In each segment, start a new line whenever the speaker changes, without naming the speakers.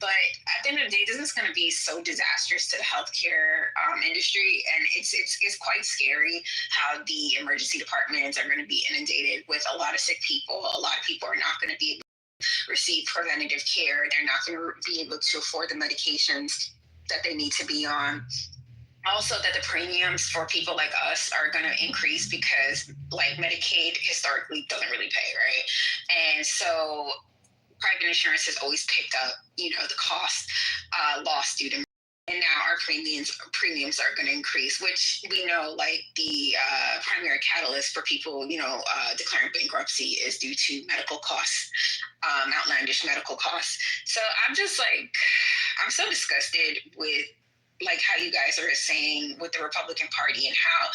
But at the end of the day, this is going to be so disastrous to the healthcare industry, and it's quite scary how the emergency departments are going to be inundated with a lot of sick people. A lot of people are not going to be able to receive preventative care. They're not going to be able to afford the medications that they need to be on. Also, that the premiums for people like us are going to increase because, like, Medicaid historically doesn't really pay, right? And so private insurance has always picked up, the cost lost due to, and now our premiums are going to increase, which we know, like, the primary catalyst for people, declaring bankruptcy is due to medical costs, outlandish medical costs. So I'm just like, I'm so disgusted with, like, how you guys are saying with the Republican Party and how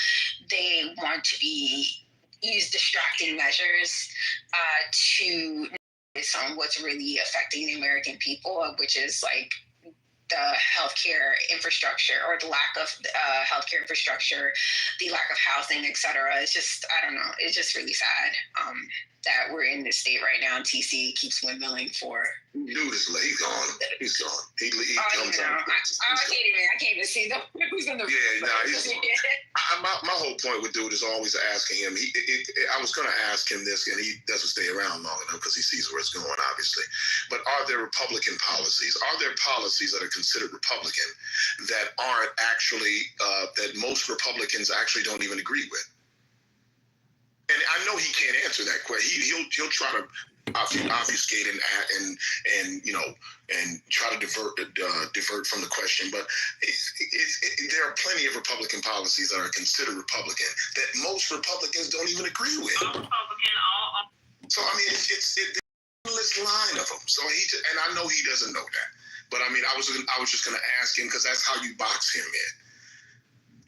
they want to use distracting measures to on what's really affecting the American people, which is like the healthcare infrastructure, or the lack of healthcare infrastructure, the lack of housing, etc. It's just, I don't know, it's just really sad that we're in this state right now, and TC keeps windmilling for.
Dude is late. He's gone. He's gone. He comes out.
I can't even see who's in the room.
Yeah, no, my whole point with Dude is always asking him. I was going to ask him this, and he doesn't stay around long enough because he sees where it's going, obviously. But are there Republican policies? Are there policies that are considered Republican that aren't actually, that most Republicans actually don't even agree with? And I know he can't answer that question. He'll try to obfuscate and try to divert from the question. But there are plenty of Republican policies that are considered Republican that most Republicans don't even agree with. So I mean, it's a endless line of them. So and I know he doesn't know that. But I mean, I was just going to ask him because that's how you box him in.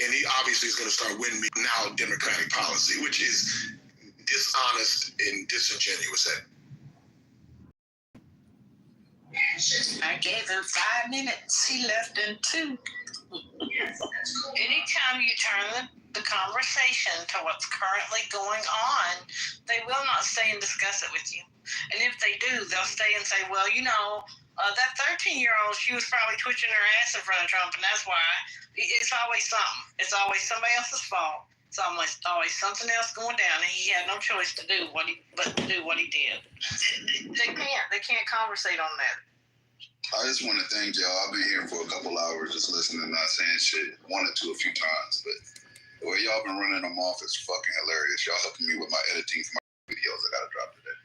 And he obviously is going to start winning me now Democratic policy, which is dishonest and disingenuous.
I gave him 5 minutes. He left in 2. Anytime you turn the conversation to what's currently going on, they will not stay and discuss it with you. And if they do, they'll stay and say, well, that 13-year-old, she was probably twitching her ass in front of Trump, and that's why. It's always something. It's always somebody else's fault. It's always something else going down, and he had no choice to do what he did. They can't conversate on that.
I just want to thank y'all. I've been here for a couple hours just listening, not saying shit, one or two a few times, but the way y'all been running them off is fucking hilarious. Y'all helping me with my editing for my videos I gotta drop today.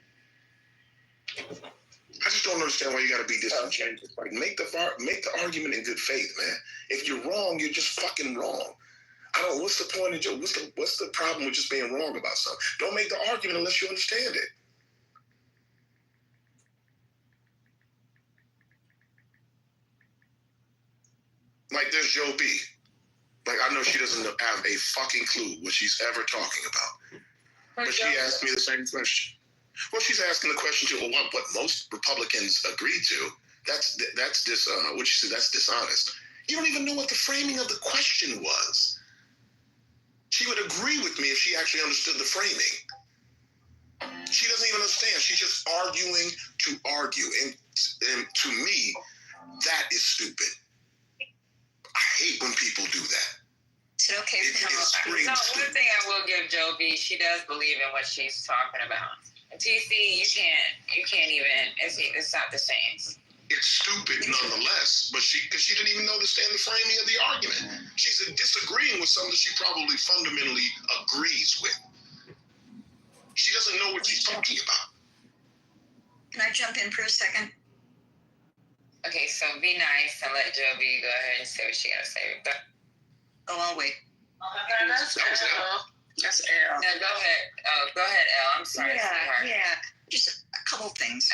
I just don't understand why you got to be disingenuous. Like, make the argument in good faith, man. If you're wrong, you're just fucking wrong. I don't. What's the point of joke? What's the problem with just being wrong about something? Don't make the argument unless you understand it. Like, there's Joe B. Like, I know she doesn't have a fucking clue what she's ever talking about, but she asked me the same question. Well, she's asking the question to what most Republicans agree to. That's what she said. That's dishonest. You don't even know what the framing of the question was. She would agree with me if she actually understood the framing. She doesn't even understand. She's just arguing to argue, and to me, that is stupid. I hate when people do that.
Is it okay?
One thing I will give Joe B, she does believe in what she's talking about. TC, you can't even. It's not the same.
It's stupid nonetheless, but she didn't even understand the framing of the argument. She's disagreeing with something she probably fundamentally agrees with. She doesn't know what she's talking about.
Can I jump in for a second?
Okay, so be nice and let Joe B go ahead and say what she got to say.
I'll wait.
That's L.
No, go ahead. Go ahead, Elle. I'm sorry.
Yeah. Just a couple things.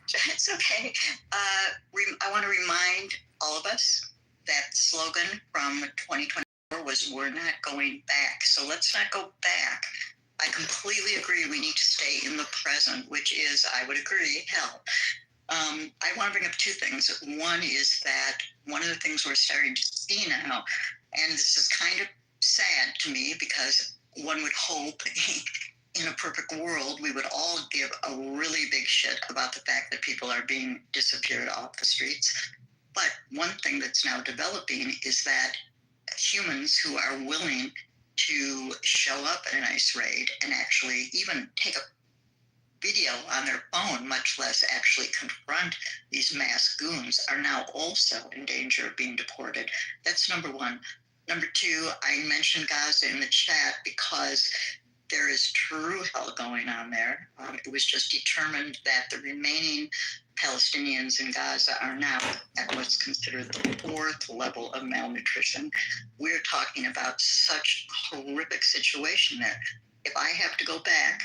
It's okay. I want to remind all of us that the slogan from 2024 was "We're not going back." So let's not go back. I completely agree. We need to stay in the present, which is, I would agree, hell. I want to bring up 2 things. One is that one of the things we're starting to see now, and this is kind of sad to me because one would hope
in a perfect world, we would all give a really big shit about the fact that people are being disappeared off the streets. But one thing that's now developing is that humans who are willing to show up at an ICE raid and actually even take a video on their phone, much less actually confront these mass goons, are now also in danger of being deported. That's number one. Number two, I mentioned Gaza in the chat because there is true hell going on there. It was just determined that the remaining Palestinians in Gaza are now at what's considered the 4th level of malnutrition. We're talking about such a horrific situation there. If I have to go back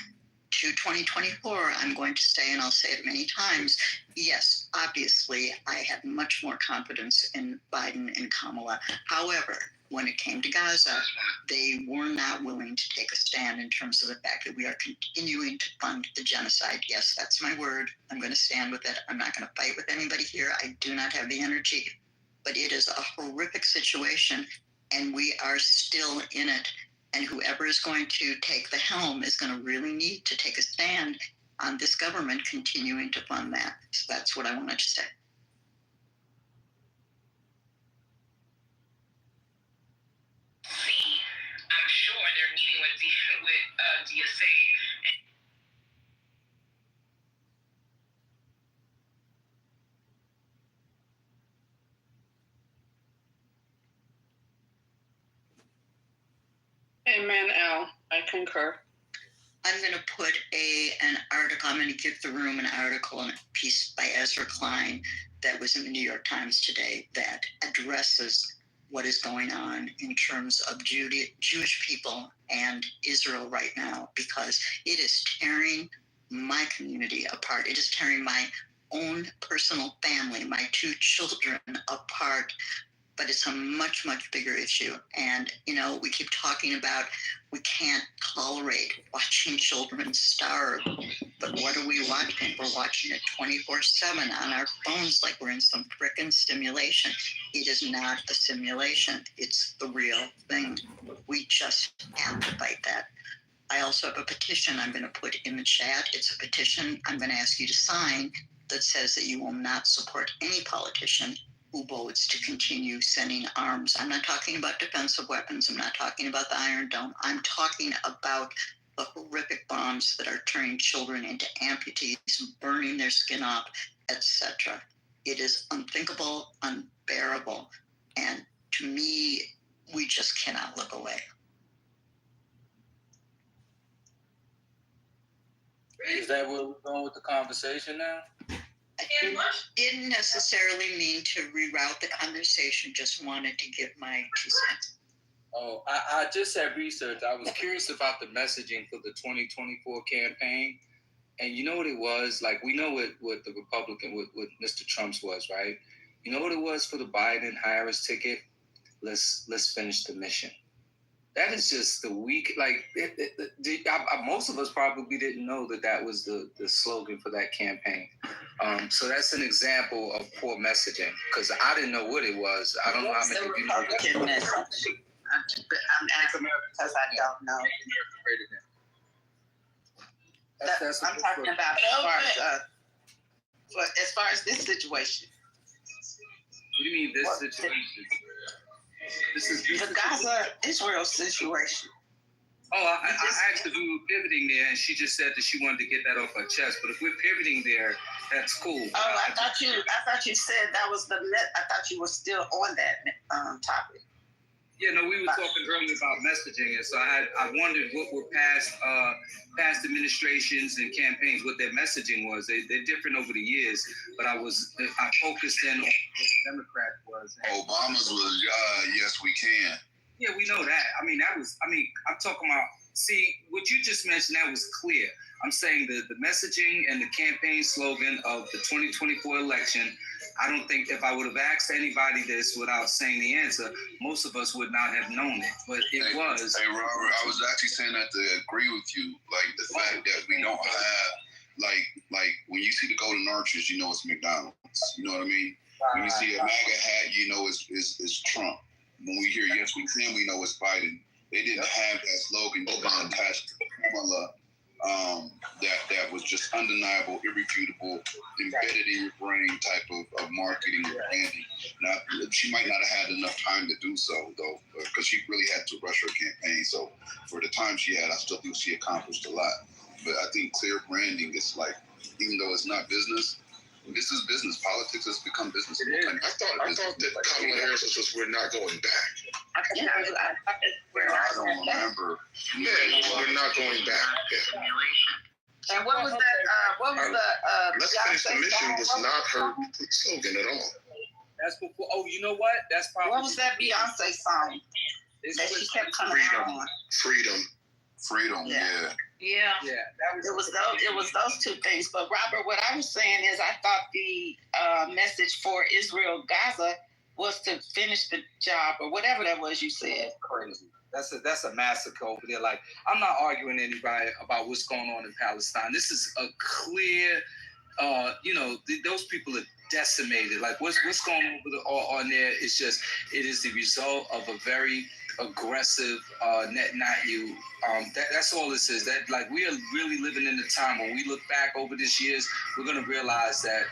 to 2024, I'm going to say, and I'll say it many times, yes, obviously, I had much more confidence in Biden and Kamala. However, when it came to Gaza, they were not willing to take a stand in terms of the fact that we are continuing to fund the genocide. Yes, that's my word. I'm going to stand with it. I'm not going to fight with anybody here. I do not have the energy. But it is a horrific situation, and we are still in it. And whoever is going to take the helm is going to really need to take a stand on this government continuing to fund that. So that's what I wanted to say.
I'm sure they're meeting with DSA.
Amen, Al. I concur.
I'm going to put an article, I'm going to give the room an article and a piece by Ezra Klein that was in the New York Times today that addresses what is going on in terms of Jewish people and Israel right now, because it is tearing my community apart. It is tearing my own personal family, my 2 children apart. But it's a much, much bigger issue. And, you know, we keep talking about we can't tolerate watching children starve. But what are we watching? We're watching it 24/7 on our phones like we're in some frickin' simulation. It is not a simulation. It's the real thing. We just have to fight that. I also have a petition I'm going to put in the chat. It's a petition I'm going to ask you to sign that says that you will not support any politician who votes to continue sending arms. I'm not talking about defensive weapons. I'm not talking about the Iron Dome. I'm talking about the horrific bombs that are turning children into amputees, burning their skin off, etc. It is unthinkable, unbearable, and to me, we just cannot look away.
Is that where we're going with the conversation now?
I didn't necessarily mean to reroute the conversation, just wanted to give my 2 cents.
Oh, I just had research. I was curious about the messaging for the 2024 campaign. And you know what it was? Like, we know what the Republican, what Mr. Trump's was, right? You know what it was for the Biden-Harris ticket? Let's finish the mission. That is just the weak, like, most of us probably didn't know that was the slogan for that campaign. So that's an example of poor messaging, because I didn't know what it was. I don't know how many of you know that.
I'm asking because I don't know. I'm talking about as far as this situation.
What do you mean this situation? This is
the Gaza-Israel situation.
Oh, I asked if we were pivoting there, and she just said that she wanted to get that off her chest. But if we're pivoting there, that's cool.
Oh, I thought you said that was I thought you were still on that topic.
Yeah, no, we were talking earlier about messaging, and so I wondered what were past administrations and campaigns, what their messaging was. They're different over the years, but I focused in on what the Democrat was.
Obama's was yes, we can.
Yeah, we know that. I'm talking about, see, what you just mentioned, that was clear. I'm saying the messaging and the campaign slogan of the 2024 election, I don't think if I would have asked anybody this without saying the answer, most of us would not have known it. But it was.
Hey, Robert, I was actually saying that to agree with you. Like, the fact that we don't have, like when you see the Golden Arches, you know it's McDonald's. You know what I mean? When you see a MAGA hat, you know it's Trump. When we hear yes, we can, we know it's Biden. They didn't have that slogan attached to Kamala that was just undeniable, irrefutable, embedded in your brain type of marketing or branding. Now, she might not have had enough time to do so, though, because she really had to rush her campaign. So for the time she had, I still think she accomplished a lot. But I think clear branding is like, even though it's not business, this is business. Politics has become business.
I thought that Kamala Harris was "We're not going back."
I don't
remember.
Yeah, we're not going back. Yeah.
And what was that? What was the?
Let's finish the mission was not her slogan at all.
That's before. Oh, you know what? That's probably.
What was that Beyonce song that she kept coming out on?
Freedom.
Yeah.
Yeah.
It was those two things. But Robert, what I was saying is, I thought the message for Israel Gaza was to finish the job or whatever that was you said.
Crazy. That's a massacre over there. Like, I'm not arguing anybody about what's going on in Palestine. This is a clear, those people are decimated. Like, what's going on there is just, it is the result of a very aggressive Netanyahu. That's all this is. That, like, we are really living in a time when we look back over these years, we're going to realize that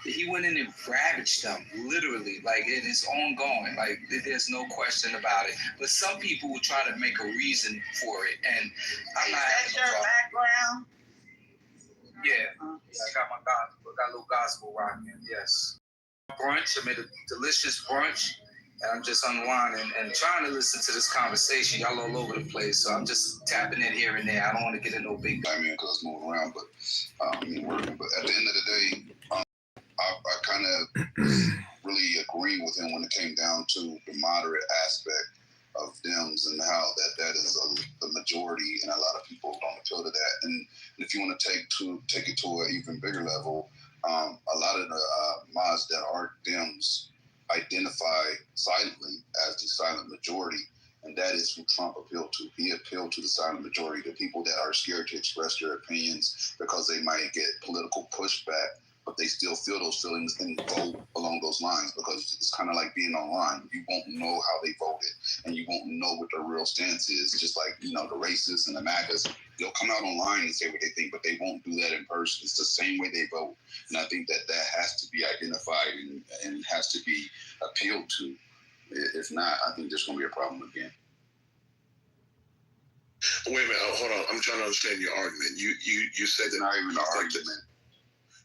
he went in and ravaged them, literally. Like, it is ongoing. Like, there's no question about it. But some people will try to make a reason for it. And I'm not.
Is that your background?
Yeah. I got a little gospel rocking. Yes. Brunch. I made a delicious brunch. And I'm just unwinding and trying to listen to this conversation. Y'all all over the place, so I'm just tapping in here and there. I don't want to get in no big.
I mean, because moving around, but working. But at the end of the day, I kind of really agree with him when it came down to the moderate aspect of Dems and how that is the majority, and a lot of people don't appeal to that. And if you want to take it to an even bigger level, a lot of the mods that are Dems identify silently as the silent majority, and that is who Trump appealed to. He appealed to the silent majority, the people that are scared to express their opinions because they might get political pushback, but they still feel those feelings and vote along those lines, because it's kind of like being online. You won't know how they voted, and you won't know what their real stance is. Just like, the racists and the MAGAs, they'll come out online and say what they think, but they won't do that in person. It's the same way they vote. And I think that has to be identified and has to be appealed to. If not, I think there's going to be a problem again.
Wait a minute, hold on. I'm trying to understand your argument. You said that.
Not even an argument.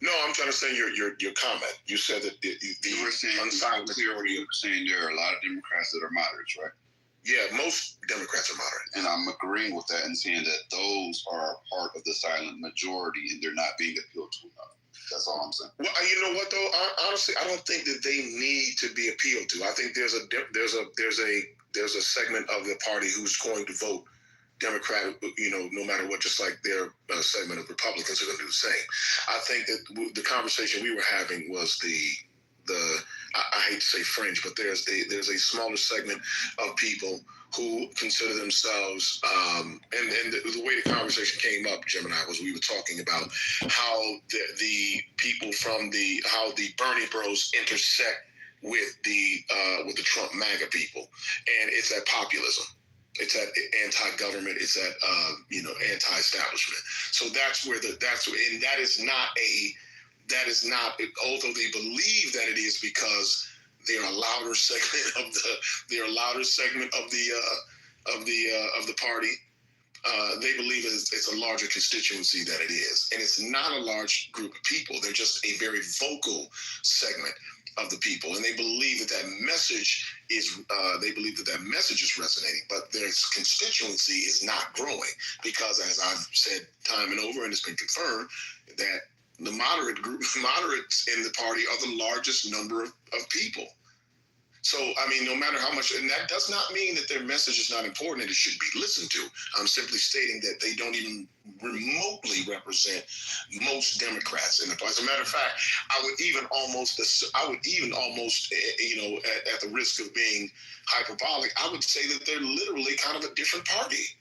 No, I'm trying to say your comment. You said that
you were saying,
unsilent majority.
You were saying there are a lot of Democrats that are moderates, right?
Yeah, most Democrats are moderate.
And I'm agreeing with that and saying that those are part of the silent majority and they're not being appealed to enough. That's all I'm saying.
Well, you know what though? Honestly, I don't think that they need to be appealed to. I think there's a segment of the party who's going to vote Democrat, no matter what, just like their segment of Republicans are going to do the same. I think that the conversation we were having was I hate to say fringe, but there's a smaller segment of people who consider themselves, and the way the conversation came up, Jim and I, was we were talking about how the people from how the Bernie Bros intersect with the Trump MAGA people, and it's that populism. It's that anti-government. It's that anti-establishment. So and that is not. Although they believe that it is because they're a louder segment of the party. They believe it's a larger constituency than it is, and it's not a large group of people. They're just a very vocal segment of the people, and they believe that message is resonating, but their constituency is not growing because, as I've said time and over, and it's been confirmed, that the moderates in the party are the largest number of people. So, I mean, no matter how much, and that does not mean that their message is not important and it should be listened to. I'm simply stating that they don't even remotely represent most Democrats in the party. As a matter of fact, I would even almost, at the risk of being hyperbolic, I would say that they're literally kind of a different party.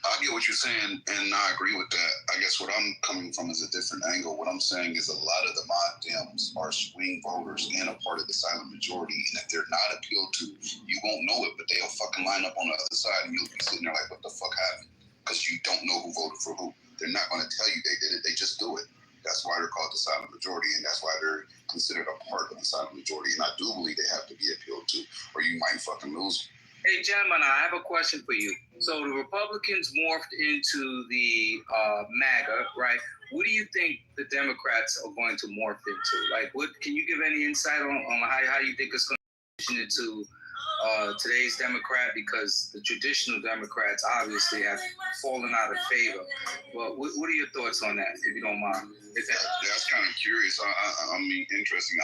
I get what you're saying, and I agree with that. I guess what I'm coming from is a different angle. What I'm saying is a lot of the mod Dems are swing voters and a part of the silent majority, and if they're not appealed to, you won't know it, but they'll fucking line up on the other side, and you'll be sitting there like, what the fuck happened? because you don't know who voted for who. They're not going to tell you they did it. They just do it. That's why they're called the silent majority, and that's why they're considered a part of the silent majority. And I do believe they have to be appealed to, or you might fucking lose.
Hey, gentlemen, I have a question for you. So the Republicans morphed into the MAGA, right? What do you think the Democrats are going to morph into? Like, what can you give any insight on how you think it's going to transition into today's Democrat? Because the traditional Democrats obviously have fallen out of favor. But what are your thoughts on that, if you don't mind?
That's kind of curious. I mean, interesting.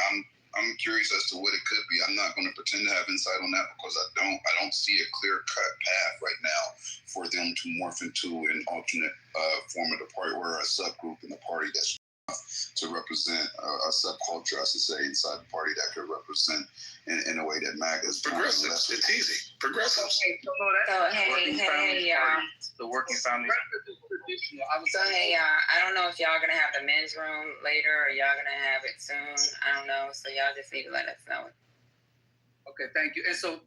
I'm curious as to what it could be. I'm not going to pretend to have insight on that because I don't see a clear-cut path right now for them to morph into an alternate form of the party or a subgroup in the party that's to represent a subculture, I should say, inside the party that could represent in a way that MAGA is
Progressives. It's easy. Progressives.
Okay, the working family.
So hey, I don't know if y'all gonna have the men's room later or y'all gonna have it soon. I don't know. So y'all just need to let us know.
Okay, thank you. And so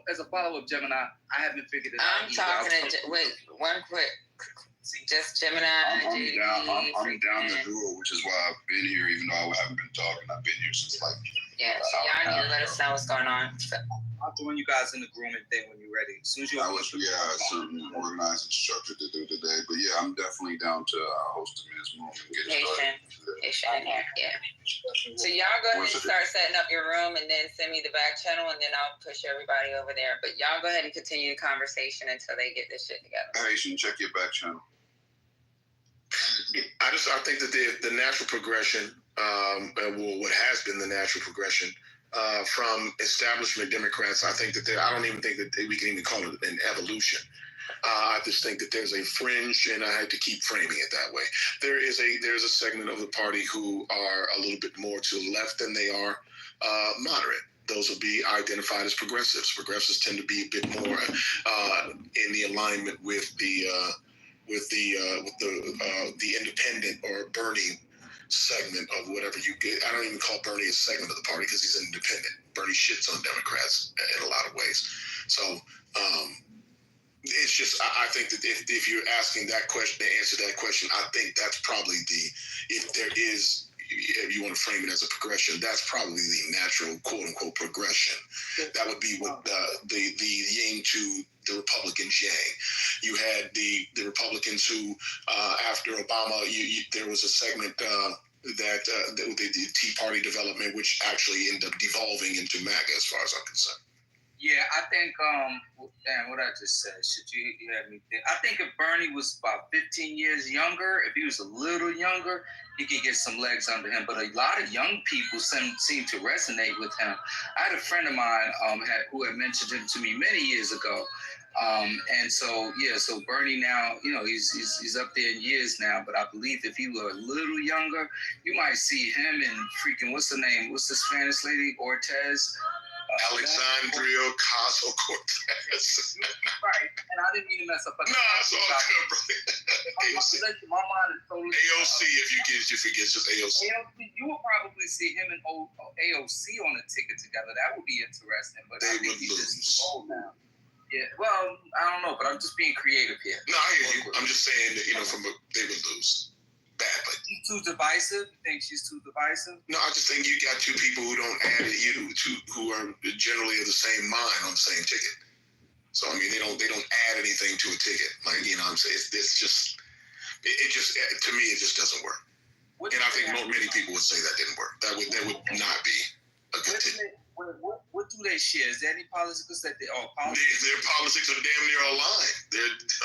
as a follow-up, Gemini, I haven't figured it out.
I'm talking to wait one quick. Just Gemini.
I'm down to do it, which is why I've been here, even though I haven't been talking. I've been here since like.
Yeah, so y'all need to let us know what's going on. So.
I'll join you guys in the grooming thing when you're ready. As soon as you're
certainly organized and structured to do today. But yeah, I'm definitely down to host the men's room and get it started.
Haitian in here, yeah. So y'all go ahead and start setting up your room and then send me the back channel and then I'll push everybody over there. But y'all go ahead and continue the conversation until they get this shit together.
Haitian, check your back channel.
I think that the natural progression, what has been the natural progression from establishment Democrats, I think that I don't even think that we can even call it an evolution. I just think that there's a fringe, and I had to keep framing it that way. There's a segment of the party who are a little bit more to the left than they are moderate. Those will be identified as progressives. Progressives tend to be a bit more in the alignment with the independent or Bernie segment of whatever you get. I don't even call Bernie a segment of the party because he's independent. Bernie shits on Democrats in a lot of ways. So it's just, I think that if you're asking that question, to answer that question, I think that's probably if there is, if you want to frame it as a progression, that's probably the natural quote unquote progression. That would be what the yin to the Republicans yang. You had the Republicans who, after Obama, there was a segment that the Tea Party development, which actually ended up devolving into MAGA, as far as I'm concerned.
Yeah, I think, damn, what I just said, you had me think. I think if Bernie was about 15 years younger, if he was a little younger, he could get some legs under him. But a lot of young people seem to resonate with him. I had a friend of mine who had mentioned him to me many years ago. And so, yeah, so Bernie now, he's up there in years now, but I believe if he were a little younger, you might see him and freaking, what's the name? What's the Spanish lady? Ortez?
Alexandria Ocasio-Cortez.
Right, and I didn't mean to mess up.
No, it's all good, brother. AOC.
My mind is totally.
AOC, if you forget, just AOC.
You will probably see him and AOC on a ticket together. That would be interesting, but
they would lose.
Now. Yeah, well, I don't know, but I'm just being creative here.
No, I hear you. I'm just saying that they would lose. Badly.
She's too divisive? You think she's too divisive?
No, I just think you got two people who don't add it, who are generally of the same mind on the same ticket. So I mean, they don't add anything to a ticket. Like, I'm saying, it just to me it just doesn't work. And I think many people would say that didn't work. That would not be a good ticket.
What do they share? Is there any politics that they are politics?
Their politics are damn near aligned.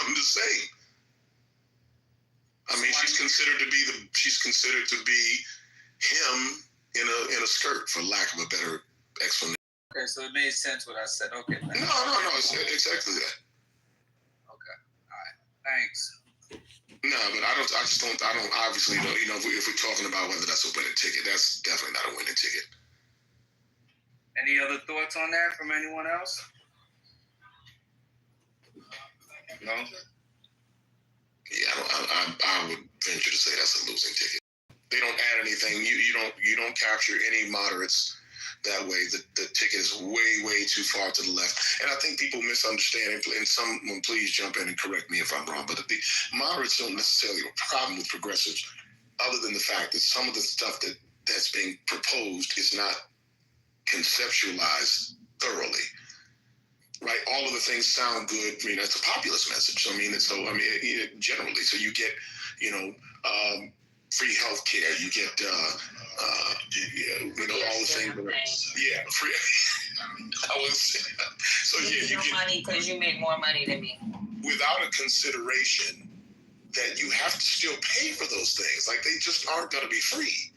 I'm the same. I mean, she's considered to be him in a skirt, for lack of a better explanation.
Okay, so it made sense what I said. Okay.
No, it's exactly that.
Okay, all right, thanks.
No, but I don't. Obviously, if we're talking about whether that's a winning ticket, that's definitely not a winning ticket.
Any other thoughts on that from anyone else? No.
Yeah, I would venture to say that's a losing ticket. They don't add anything. You don't capture any moderates that way. The ticket is way too far to the left. And I think people misunderstand, and someone please jump in and correct me if I'm wrong, but the moderates don't necessarily have a problem with progressives, other than the fact that some of the stuff that's being proposed is not conceptualized thoroughly. Right, all of the things sound good. I mean, that's a populist message. Generally, so you get, free health care. You get, all the things. Yeah, free. I was. So yeah, you get
money because you make more money than me.
Without a consideration that you have to still pay for those things. Like they just aren't going to be free.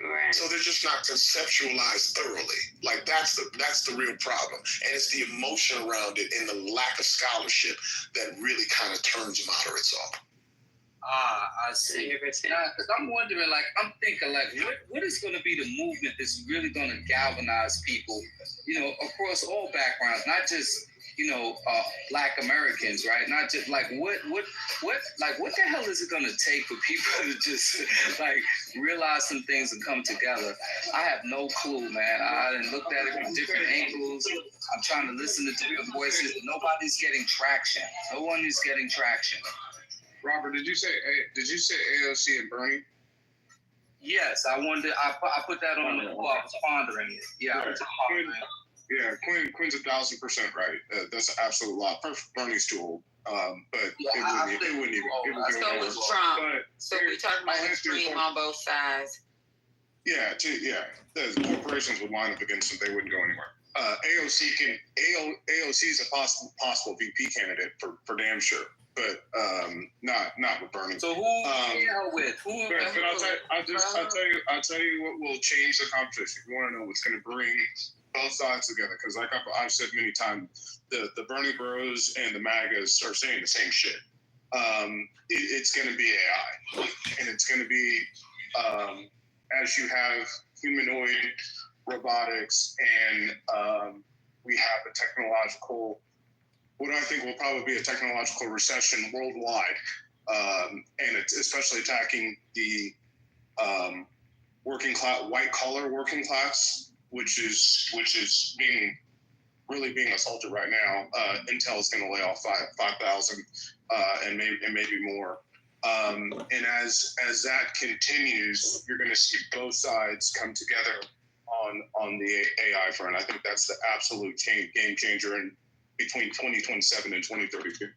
Right.
So they're just not conceptualized thoroughly. Like that's the real problem, and it's the emotion around it and the lack of scholarship that really kind of turns moderates off.
I see. Because I'm wondering, I'm thinking, what is going to be the movement that's really going to galvanize people, across all backgrounds, not just, Black Americans, right? Not just what the hell is it going to take for people to just realize some things and come together? I have no clue, man. I done looked at it from different angles. I'm trying to listen to different voices, but nobody's getting traction. No one is getting traction.
Robert, did you say AOC and Bernie?
Yes, I wanted. I put that on the wall. I was pondering it. Yeah, I was pondering.
Yeah, Quinn's 1,000% right. That's an absolute lot. Bernie's too old. But
yeah,
it wouldn't even.
Let's go with Trump. So we're talking about extreme on both sides.
Yeah, the corporations would line up against them. They wouldn't go anywhere. AOC is a possible VP candidate for damn sure, but not with Bernie.
So who with? Who?
But I'll tell you what will change the conversation. If you want to know what's going to bring both sides together, because like I've said many times, the Bernie Bros and the MAGAs are saying the same shit. It's going to be AI, and it's going to be as you have humanoid robotics, and we have a technological, what I think will probably be a technological recession worldwide, and it's especially attacking the working class, white collar working class, which is being assaulted right now. Intel is going to lay off 5,000 and maybe more. And as that continues, you're going to see both sides come together on the AI front. I think that's the absolute game changer in between 2027 and 2032.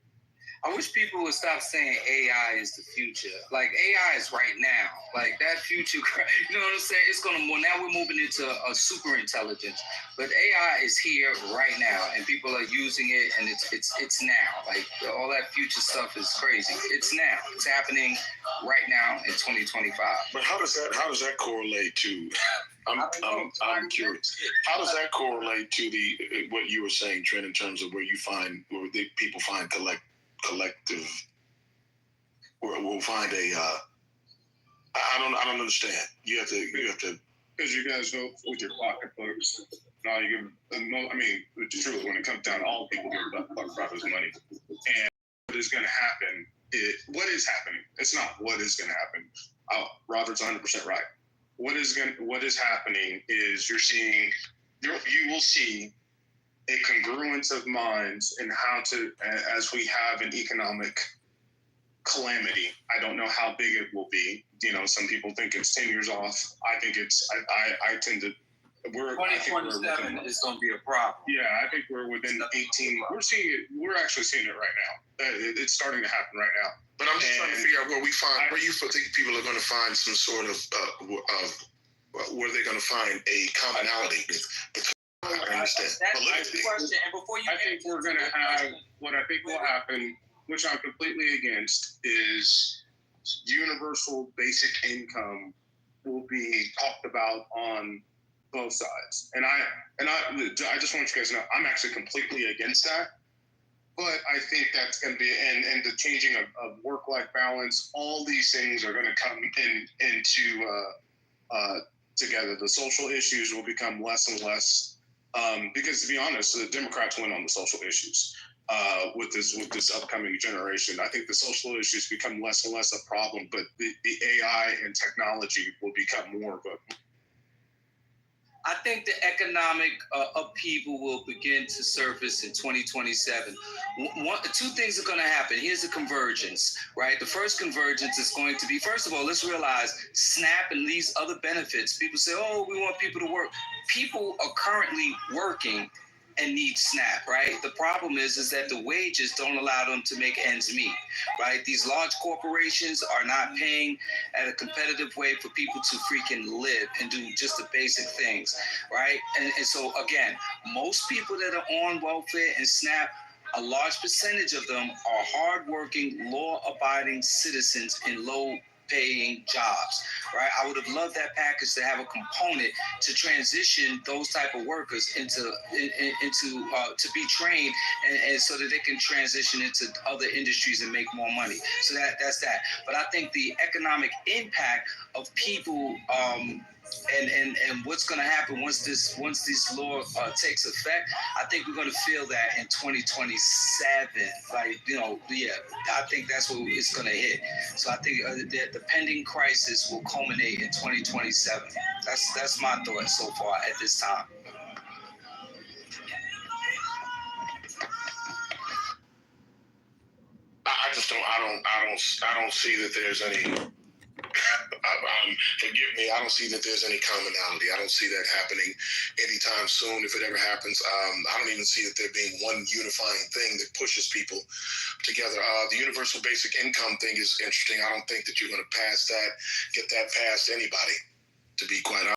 I wish people would stop saying AI is the future. AI is right now. That future, you know what I'm saying? It's gonna more. Now we're moving into a super intelligence, but AI is here right now, and people are using it, and it's now. All that future stuff is crazy. It's now. It's happening right now in 2025.
But how does that correlate to? I'm curious. How does that correlate to what you were saying, Trent, in terms of where people find collective, we'll find a. I don't understand. You have to.
Because you guys know with your pocketbooks, now you give. The truth when it comes down to all people give a fuck about his money, and what is going to happen? What is happening? It's not what is going to happen. Robert's 100% right. What is happening is you will see a congruence of minds in how to, as we have an economic calamity. I don't know how big it will be. Some people think it's 10 years off. I think I tend to,
2027 is going to be a problem.
Yeah, I think we're within 18. We're actually seeing it right now. It's starting to happen right now.
But I'm just trying to figure out where you think people are going to find some sort of where they're going to find a commonality between. I understand.
That's the question. And before you,
I think we're going to have what I think will happen, which I'm completely against, is universal basic income will be talked about on both sides. And I just want you guys to know I'm actually completely against that. But I think that's going to be, and the changing of work-life balance, all these things are going to come into together. The social issues will become less and less. Because to be honest, the Democrats win on the social issues with this upcoming generation. I think the social issues become less and less a problem, but the AI and technology will become more of a.
I think the economic upheaval will begin to surface in 2027. Two things are going to happen. Here's a convergence, right? The first convergence is going to be, first of all, let's realize SNAP and these other benefits. People say, oh, we want people to work. People are currently working and need SNAP, right? The problem is that the wages don't allow them to make ends meet, right? These large corporations are not paying at a competitive way for people to freaking live and do just the basic things, right? And so, again, most people that are on welfare and SNAP, a large percentage of them are hardworking, law-abiding citizens in low-paying jobs, right? I would have loved that package to have a component to transition those type of workers into to be trained and so that they can transition into other industries and make more money. So that's that. But I think the economic impact of people and what's going to happen once this law takes effect, I think we're going to feel that in 2027. Like, I think that's what it's going to hit. So I think the pending crisis will culminate in 2027. That's my thought so far at this time.
I don't see that there's any. Forgive me, I don't see that there's any commonality. I don't see that happening anytime soon. If it ever happens, I don't even see that there being one unifying thing that pushes people together. The universal basic income thing is interesting. I don't think that you're going to get that past anybody, to be quite honest.